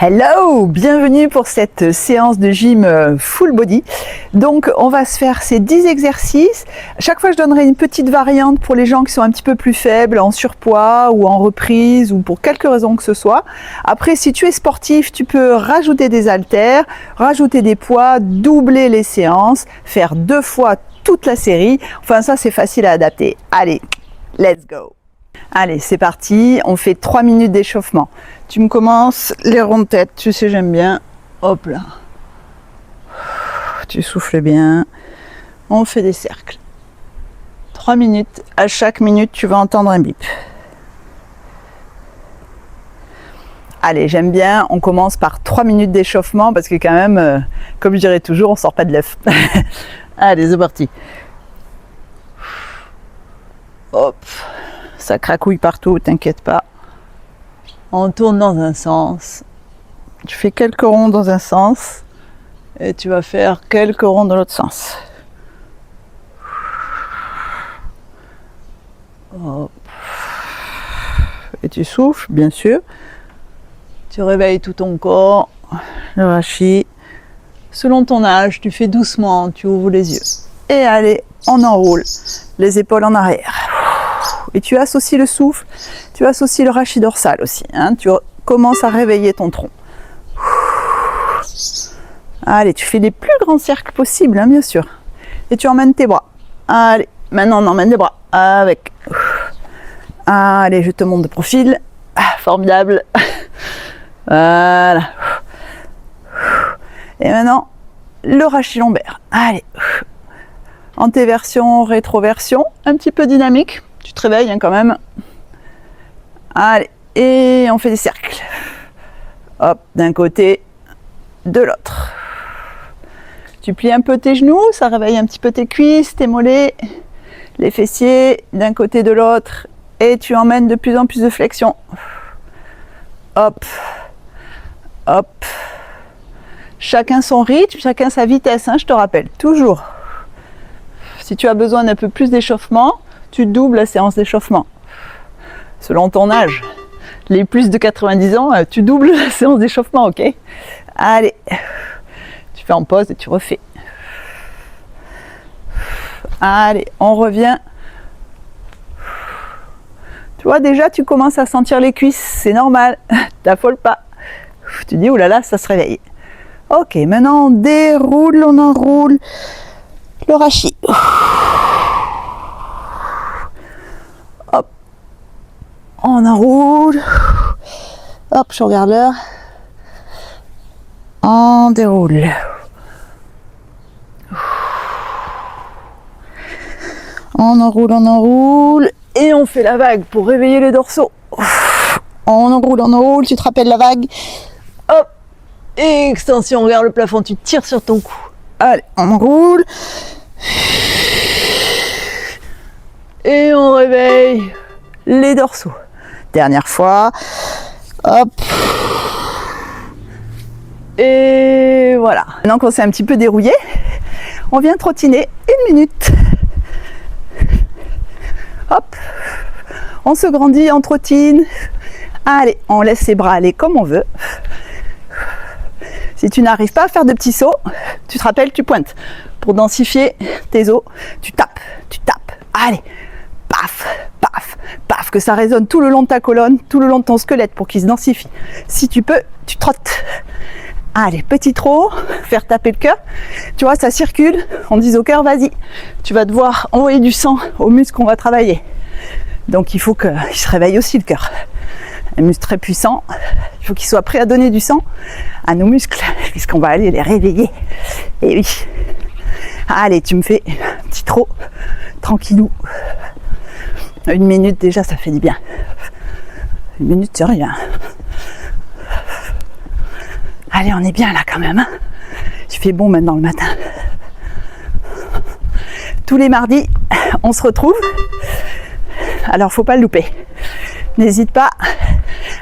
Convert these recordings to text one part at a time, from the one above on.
Hello, bienvenue pour cette séance de gym full body. Donc on va se faire ces 10 exercices. Chaque fois je donnerai une petite variante pour les gens qui sont un petit peu plus faibles, en surpoids ou en reprise ou pour quelque raison que ce soit. Après si tu es sportif, tu peux rajouter des haltères, rajouter des poids, doubler les séances, faire 2 fois toute la série. Enfin ça c'est facile à adapter. Allez, let's go. Allez, c'est parti, on fait 3 minutes d'échauffement. Tu me commences les ronds de tête, tu sais j'aime bien. Hop là. Tu souffles bien. On fait des cercles. 3 minutes. À chaque minute, tu vas entendre un bip. Allez, j'aime bien. On commence par 3 minutes d'échauffement parce que quand même, comme je dirais toujours, on sort pas de l'œuf. Allez, c'est parti. Hop. Ça cracouille partout, t'inquiète pas. On tourne dans un sens. Tu fais quelques ronds dans un sens et tu vas faire quelques ronds dans l'autre sens. Hop. Et tu souffles, bien sûr. Tu réveilles tout ton corps, le rachis. Selon ton âge, tu fais doucement, tu ouvres les yeux. Et allez, on enroule. Les épaules en arrière. Et tu associes le souffle, tu associes le rachis dorsal aussi. Hein. Tu commences à réveiller ton tronc. Allez, tu fais les plus grands cercles possibles, hein, bien sûr. Et tu emmènes tes bras. Allez, maintenant on emmène les bras avec. Allez, je te monte de profil. Ah, formidable. Voilà. Et maintenant, le rachis lombaire. Allez. Antéversion, rétroversion, un petit peu dynamique. Tu te réveilles hein, quand même. Allez, et on fait des cercles. Hop, d'un côté, de l'autre. Tu plies un peu tes genoux, ça réveille un petit peu tes cuisses, tes mollets, les fessiers, d'un côté, de l'autre. Et tu emmènes de plus en plus de flexion. Hop, hop. Chacun son rythme, chacun sa vitesse, hein, je te rappelle, toujours. Si tu as besoin d'un peu plus d'échauffement, tu doubles la séance d'échauffement. Selon ton âge. Les plus de 90 ans, tu doubles la séance d'échauffement, ok? Allez. Tu fais en pause et tu refais. Allez, on revient. Tu vois, déjà, tu commences à sentir les cuisses. C'est normal. T'affoles pas. Tu dis, oulala, ça se réveille. Ok, maintenant on déroule, on enroule le rachis. Hop, on enroule. Hop, je regarde l'heure. On déroule. On enroule. Et on fait la vague pour réveiller les dorsaux. On enroule, tu te rappelles la vague. Hop, extension vers le plafond, tu tires sur ton cou. Allez, on enroule. Et on réveille les dorsaux. Dernière fois. Hop. Et voilà. Maintenant qu'on s'est un petit peu dérouillé, on vient trottiner 1 minute. Hop. On se grandit, on trottine. Allez, on laisse ses bras aller comme on veut. Si tu n'arrives pas à faire de petits sauts, tu te rappelles, tu pointes. Pour densifier tes os, tu tapes. Allez, paf, paf, paf, que ça résonne tout le long de ta colonne, tout le long de ton squelette pour qu'il se densifie. Si tu peux, tu trottes. Allez, petit trot, faire taper le cœur. Tu vois, ça circule. On dit au cœur, vas-y. Tu vas devoir envoyer du sang aux muscles qu'on va travailler. Donc il faut qu'il se réveille aussi le cœur. Un muscle très puissant, il faut qu'il soit prêt à donner du sang à nos muscles, puisqu'on va aller les réveiller. Et oui. Allez, tu me fais un petit trot, tranquillou. 1 minute déjà, ça fait du bien. 1 minute, c'est rien. Allez, on est bien là quand même. Hein. Il fait bon maintenant le matin. Tous les mardis, on se retrouve. Alors, faut pas le louper. N'hésite pas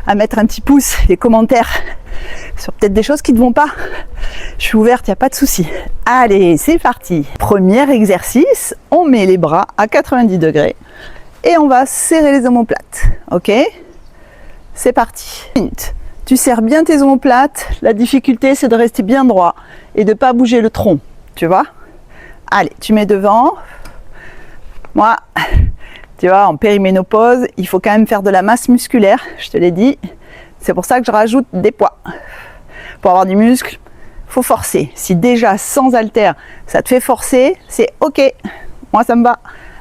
à mettre un petit pouce, des commentaires sur peut-être des choses qui ne vont pas. Je suis ouverte, il n'y a pas de souci. Allez, c'est parti. Premier exercice, on met les bras à 90 degrés et on va serrer les omoplates. Ok? C'est parti. 1 minute. Tu serres bien tes omoplates. La difficulté, c'est de rester bien droit et de ne pas bouger le tronc, tu vois. Allez, tu mets devant. Moi, tu vois, en périménopause, il faut quand même faire de la masse musculaire, je te l'ai dit. C'est pour ça que je rajoute des poids. Pour avoir du muscle, il faut forcer. Si déjà sans haltère, ça te fait forcer, c'est ok. Moi, ça me va.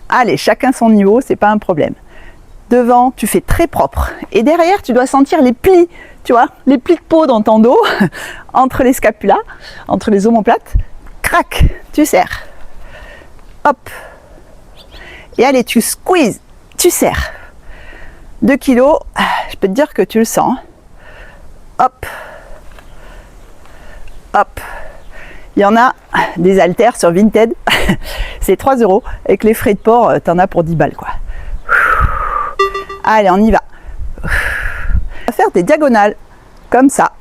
Allez, chacun son niveau, c'est pas un problème. Devant, tu fais très propre. Et derrière, tu dois sentir les plis, tu vois, les plis de peau dans ton dos, entre les scapulas, entre les omoplates. Crac, tu serres. Hop. Et allez, tu squeezes, tu serres. 2 kilos, je peux te dire que tu le sens. Hop. Hop. Il y en a des haltères sur Vinted. C'est 3 €. Avec les frais de port, t'en as pour 10 balles, quoi. Allez, on y va. On va faire des diagonales, comme ça.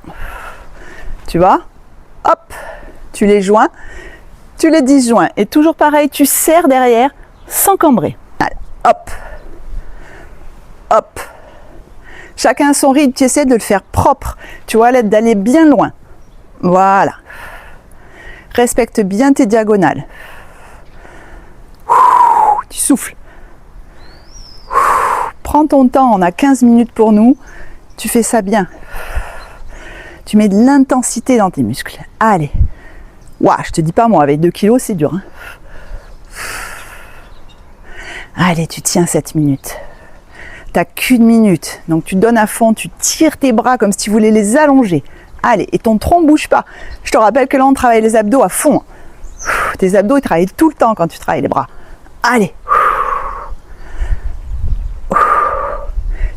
Tu vois? Hop. Tu les joins, tu les disjoins. Et toujours pareil, tu serres derrière, sans cambrer. Allez, hop. Hop. Chacun son rythme, tu essaies de le faire propre. Tu vois, l'aide d'aller bien loin. Voilà. Respecte bien tes diagonales. Tu souffles. Prends ton temps, on a 15 minutes pour nous. Tu fais ça bien. Tu mets de l'intensité dans tes muscles. Allez. Ouah, je te dis pas moi, avec 2 kilos, c'est dur. Hein. Allez, tu tiens 7 minutes. T'as qu'1 minute. Donc tu donnes à fond, tu tires tes bras comme si tu voulais les allonger. Allez, et ton tronc ne bouge pas. Je te rappelle que là, on travaille les abdos à fond. Tes abdos, ils travaillent tout le temps quand tu travailles les bras. Allez.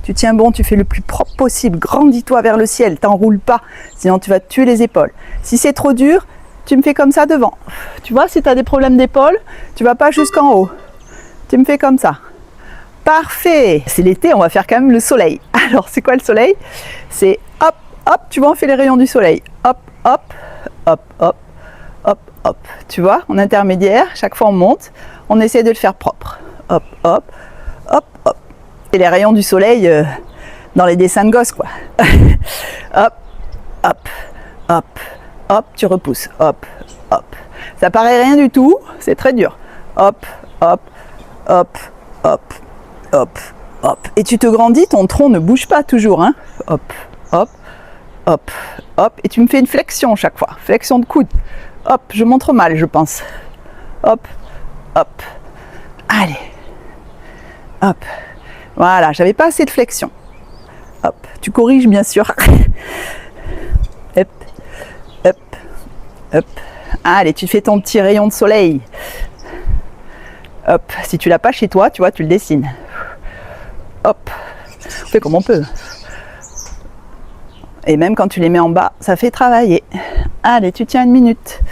Tu tiens bon, tu fais le plus propre possible. Grandis-toi vers le ciel, t'enroules pas. Sinon, tu vas te tuer les épaules. Si c'est trop dur, tu me fais comme ça devant. Tu vois, si tu as des problèmes d'épaule, tu vas pas jusqu'en haut. Tu me fais comme ça. Parfait. C'est l'été, on va faire quand même le soleil. Alors, c'est quoi le soleil? C'est hop, hop, tu vois, on fait les rayons du soleil. Hop, hop, hop, hop, hop, hop. Tu vois, en intermédiaire, chaque fois on monte, on essaie de le faire propre. Hop, hop, hop, hop. Et les rayons du soleil dans les dessins de gosses, quoi. Hop, hop, hop, hop, tu repousses. Hop, hop. Ça paraît rien du tout, c'est très dur. Hop, hop, hop, hop, hop, hop. Et tu te grandis, ton tronc ne bouge pas toujours, hein. Hop, hop, hop, hop. Et tu me fais une flexion chaque fois. Flexion de coude. Hop, je montre mal, je pense. Hop, hop. Allez. Hop. Voilà, j'avais pas assez de flexion. Hop, tu corriges bien sûr. Hop, hop, hop. Allez, tu fais ton petit rayon de soleil. Hop, si tu l'as pas chez toi, tu vois, tu le dessines. Hop, on fait comme on peut. Et même quand tu les mets en bas, ça fait travailler. Allez, tu tiens 1 minute.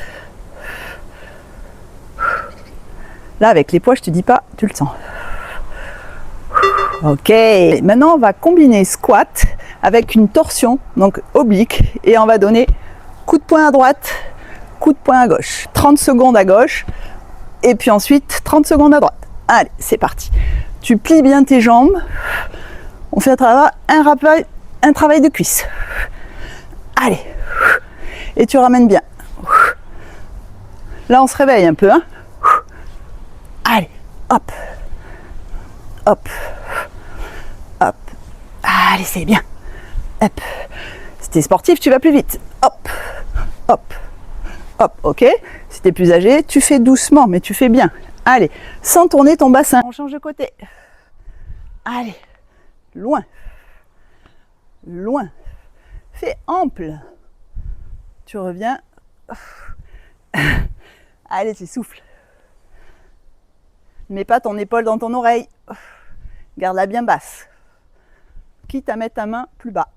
Là, avec les poids, je te dis pas, tu le sens. Ok, maintenant on va combiner squat avec une torsion, donc oblique, et on va donner coup de poing à droite, coup de poing à gauche. 30 secondes à gauche, et puis ensuite 30 secondes à droite. Allez, c'est parti. Tu plies bien tes jambes, on fait un travail de cuisse. Allez, et tu ramènes bien. Là on se réveille un peu, hein. Allez, hop, hop, hop. Allez, c'est bien. Hop. Si t'es sportif, tu vas plus vite. Hop, hop, hop, ok. Si t'es plus âgé, tu fais doucement, mais tu fais bien. Allez, sans tourner ton bassin. On change de côté. Allez, loin, loin. Fais ample. Tu reviens. Allez, tu souffles. Ne mets pas ton épaule dans ton oreille. Garde-la bien basse. Quitte à mettre ta main plus bas.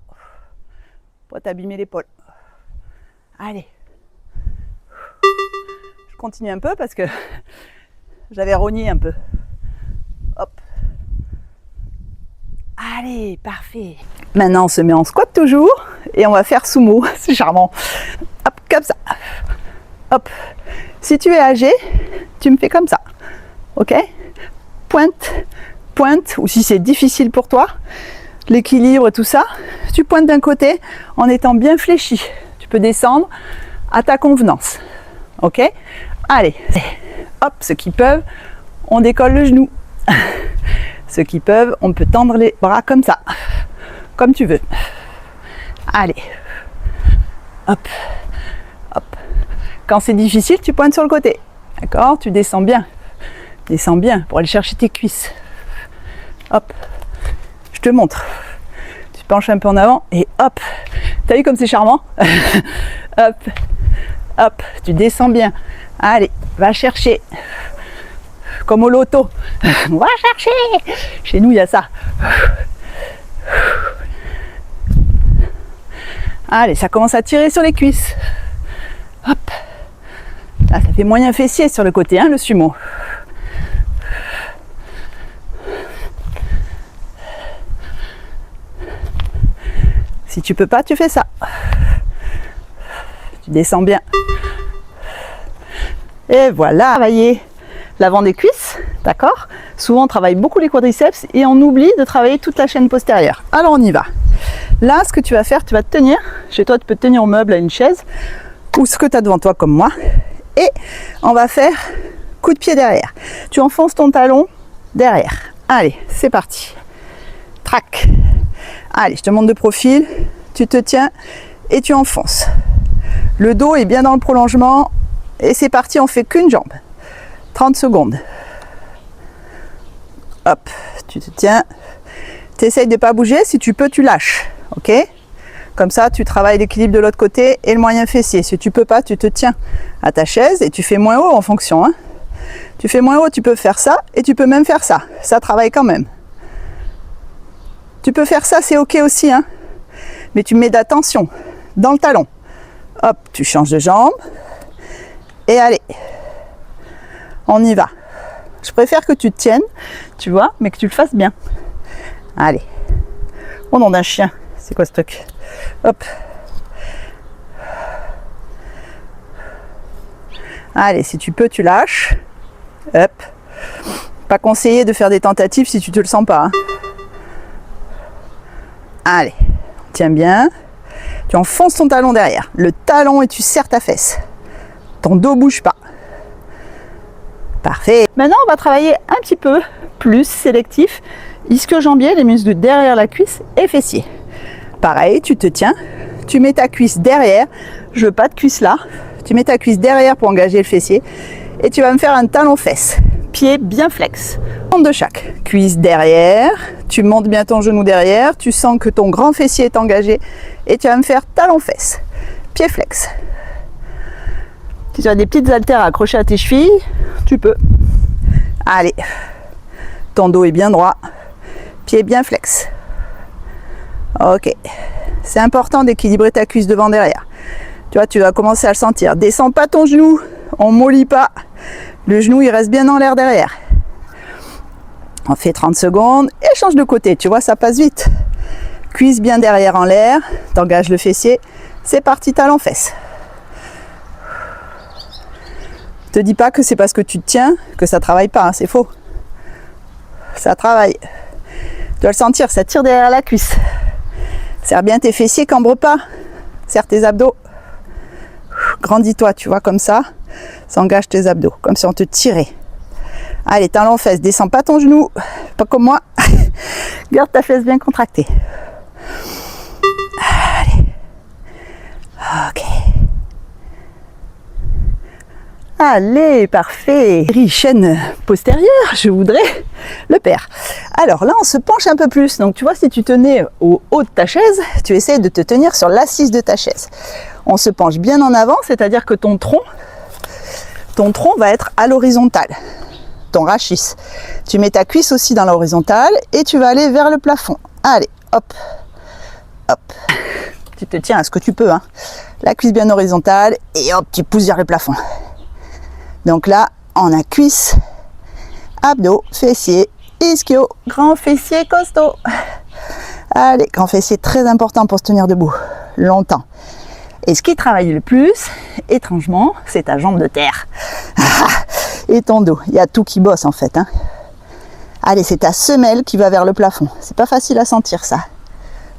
Pour t'abîmer l'épaule. Allez. Je continue un peu parce que j'avais rogné un peu. Hop. Allez, parfait. Maintenant, on se met en squat toujours. Et on va faire sumo. C'est charmant. Hop, comme ça. Hop. Si tu es âgé, tu me fais comme ça. Ok? Pointe, pointe, ou si c'est difficile pour toi, l'équilibre, tout ça, tu pointes d'un côté en étant bien fléchi. Tu peux descendre à ta convenance. Ok? Allez, hop, ceux qui peuvent, on décolle le genou. Ceux qui peuvent, on peut tendre les bras comme ça, comme tu veux. Allez, hop, hop. Quand c'est difficile, tu pointes sur le côté. D'accord? Tu descends bien pour aller chercher tes cuisses. Hop, je te montre. Tu penches un peu en avant et hop. T'as vu comme c'est charmant? Hop, hop, tu descends bien. Allez, va chercher. Comme au loto. Va chercher. Chez nous, il y a ça. Allez, ça commence à tirer sur les cuisses. Hop. Là, ça fait moyen fessier sur le côté, hein, le sumo. Si tu peux pas, tu fais ça. Tu descends bien. Et voilà, travailler l'avant des cuisses, d'accord? Souvent on travaille beaucoup les quadriceps et on oublie de travailler toute la chaîne postérieure. Alors on y va. Là, ce que tu vas faire, tu vas te tenir. Chez toi, tu peux te tenir au meuble à une chaise ou ce que tu as devant toi comme moi. Et on va faire coup de pied derrière. Tu enfonces ton talon derrière. Allez, c'est parti. Trac. Allez, je te montre de profil. Tu te tiens et tu enfonces. Le dos est bien dans le prolongement. Et c'est parti, on fait qu'une jambe. 30 secondes. Hop, tu te tiens. Tu essayes de ne pas bouger. Si tu peux, tu lâches. Ok? Comme ça, tu travailles l'équilibre de l'autre côté et le moyen fessier. Si tu peux pas, tu te tiens à ta chaise et tu fais moins haut en fonction. Hein. Tu fais moins haut, tu peux faire ça et tu peux même faire ça. Ça travaille quand même. Tu peux faire ça, c'est ok aussi. Hein. Mais tu mets d'attention dans le talon. Hop, tu changes de jambe. Et allez, on y va. Je préfère que tu te tiennes, tu vois, mais que tu le fasses bien. Allez. Au nom d'un chien. C'est quoi ce truc? Hop. Allez, si tu peux, tu lâches. Hop. Pas conseillé de faire des tentatives si tu te le sens pas. Hein. Allez, tiens bien. Tu enfonces ton talon derrière. Le talon et tu serres ta fesse. Ton dos bouge pas. Parfait. Maintenant, on va travailler un petit peu plus sélectif. Ischio-jambier, les muscles derrière la cuisse et fessier. Pareil, tu te tiens, tu mets ta cuisse derrière. Je veux pas de cuisse là. Tu mets ta cuisse derrière pour engager le fessier. Et tu vas me faire un talon-fesse. Pied bien flex. De chaque. Cuisse derrière. Tu montes bien ton genou derrière. Tu sens que ton grand fessier est engagé. Et tu vas me faire talon-fesse. Pied flex. Si tu as des petites haltères accrochées à tes chevilles, tu peux. Allez. Ton dos est bien droit. Pied bien flex. Ok. C'est important d'équilibrer ta cuisse devant derrière. Tu vois, tu vas commencer à le sentir. Descends pas ton genou. On mollit pas. Le genou, il reste bien en l'air derrière. On fait 30 secondes et change de côté. Tu vois, ça passe vite. Cuisse bien derrière en l'air. T'engages le fessier. C'est parti, talon-fesse. Te dis pas que c'est parce que tu te tiens que ça travaille pas. Hein, c'est faux. Ça travaille. Tu dois le sentir, ça tire derrière la cuisse. Serre bien tes fessiers, cambre pas. Serre tes abdos. Grandis-toi, tu vois, comme ça. Ça engage tes abdos, comme si on te tirait. Allez, talon fesse, descends pas ton genou. Pas comme moi. Garde ta fesse bien contractée. Allez. Ok. Allez, parfait. Chaîne postérieure, je voudrais le père. Alors là, on se penche un peu plus. Donc tu vois, si tu tenais au haut de ta chaise, tu essaies de te tenir sur l'assise de ta chaise. On se penche bien en avant, c'est-à-dire que ton tronc va être à l'horizontale. Ton rachis. Tu mets ta cuisse aussi dans l'horizontale et tu vas aller vers le plafond. Allez, hop, hop. Tu te tiens à ce que tu peux. Hein. La cuisse bien horizontale et hop, tu pousses vers le plafond. Donc là, on a cuisse, abdos, fessiers, ischio, grand fessier costaud. Allez, grand fessier très important pour se tenir debout longtemps. Et ce qui travaille le plus, étrangement, c'est ta jambe de terre. Et ton dos. Il y a tout qui bosse en fait. Hein. Allez, c'est ta semelle qui va vers le plafond. C'est pas facile à sentir ça.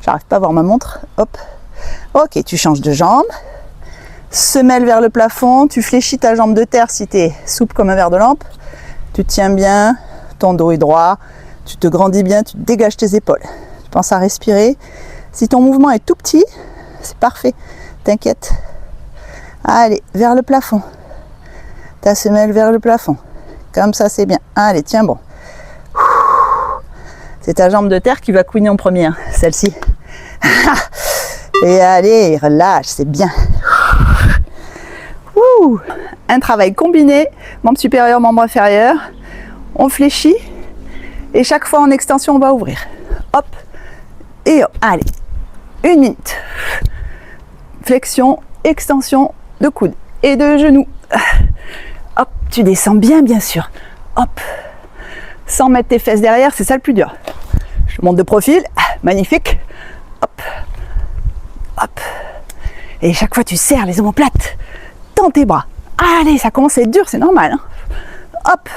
J'arrive pas à voir ma montre. Hop. Ok, tu changes de jambe. Semelle vers le plafond. Tu fléchis ta jambe de terre si tu es souple comme un verre de lampe. Tu tiens bien. Ton dos est droit. Tu te grandis bien. Tu dégages tes épaules. Tu penses à respirer. Si ton mouvement est tout petit, c'est parfait. T'inquiète. Allez, vers le plafond. Ta semelle vers le plafond. Comme ça, c'est bien. Allez, tiens bon. C'est ta jambe de terre qui va couiner en premier, hein, celle-ci. Et allez, relâche, c'est bien. Ouh, un travail combiné, membre supérieur, membre inférieur. On fléchit et chaque fois en extension, on va ouvrir. Hop et hop. Allez, 1 minute. Flexion, extension de coude et de genoux. Hop, tu descends bien, bien sûr. Hop, sans mettre tes fesses derrière, c'est ça le plus dur. Je te monte de profil, magnifique. Hop, hop. Et chaque fois, tu serres les omoplates. Tends tes bras. Allez, ça commence à être dur, c'est normal. Hein. Hop.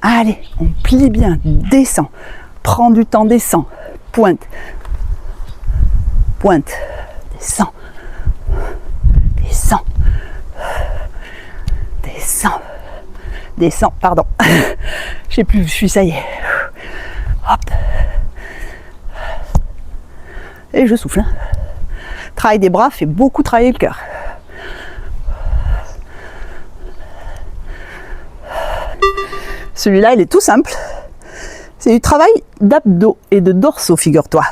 Allez, on plie bien, descend. Prends du temps, descend. Pointe. Pointe. Descend. Descend. Descend. Descend, pardon. Je sais plus où je suis, ça y est. Hop. Et je souffle. Hein. Travail des bras fait beaucoup travailler le cœur. Celui-là, il est tout simple. C'est du travail d'abdos et de dorsaux, figure-toi.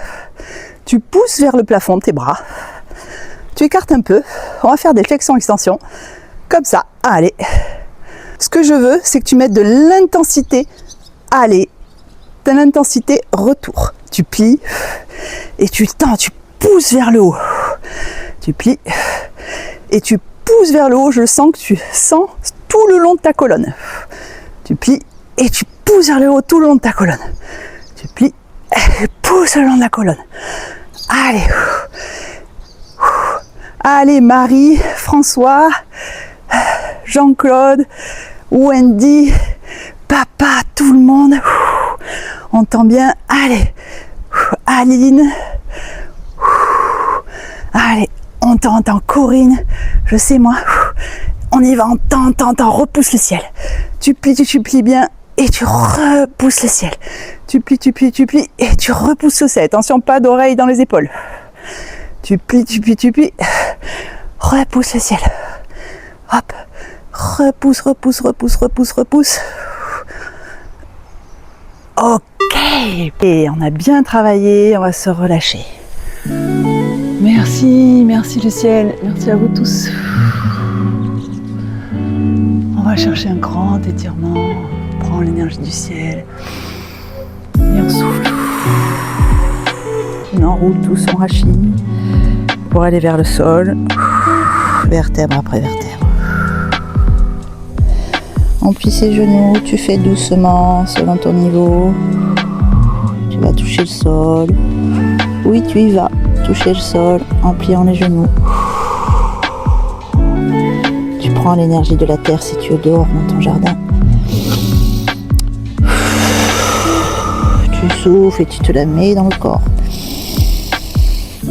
Tu pousses vers le plafond tes bras. Tu écartes un peu. On va faire des flexions-extensions. Comme ça. Allez. Ce que je veux, c'est que tu mettes de l'intensité. Allez. De l'intensité retour. Tu plies et tu tends. Tu pousses vers le haut. Tu plies et tu pousses vers le haut. Je sens que tu sens tout le long de ta colonne. Tu plies et tu pousses vers le haut tout le long de ta colonne. Tu plies et pousses le long de la colonne. Allez. Allez, Marie, François, Jean-Claude, Wendy, papa, tout le monde. On entend bien. Allez. Aline. Allez, on t'entend. Corinne. Je sais moi. On y va, on t'entend. Repousse le ciel. Tu plies bien et tu repousses le ciel. Tu plies et tu repousses le ciel. Attention, pas d'oreille dans les épaules. Tu plies. Repousse le ciel. Hop. Repousse. Ok. Et on a bien travaillé, on va se relâcher. Merci le ciel. Merci à vous tous. On va chercher un grand étirement. On prend l'énergie du ciel. Et on souffle. On enroule tout son rachis pour aller vers le sol. Vertèbre après vertèbre. On plie ses genoux, tu fais doucement selon ton niveau. Tu vas toucher le sol. Oui, tu y vas. Toucher le sol en pliant les genoux. Tu prends l'énergie de la terre si tu es dehors dans ton jardin. Tu souffles et tu te la mets dans le corps.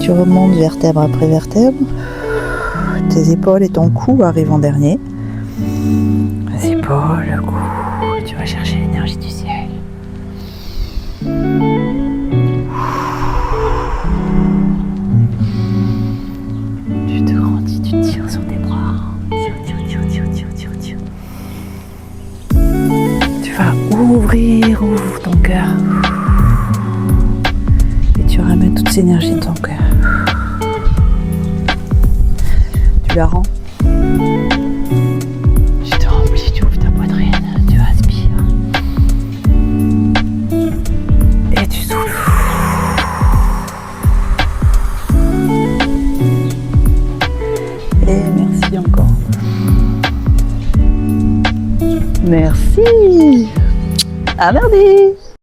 Tu remontes vertèbre après vertèbre. Tes épaules et ton cou arrivent en dernier. Les épaules, le cou. Tu vas chercher l'énergie du ciel. Tu te grandis, tu tires sur tes bras. Tire. Tu vas ouvre ton cœur. Et tu ramènes toute cette énergie de ton cœur. Tu la rends. Tu te remplis, tu ouvres ta poitrine, tu aspires. Et tu souffles. Et merci encore. Merci. À mardi.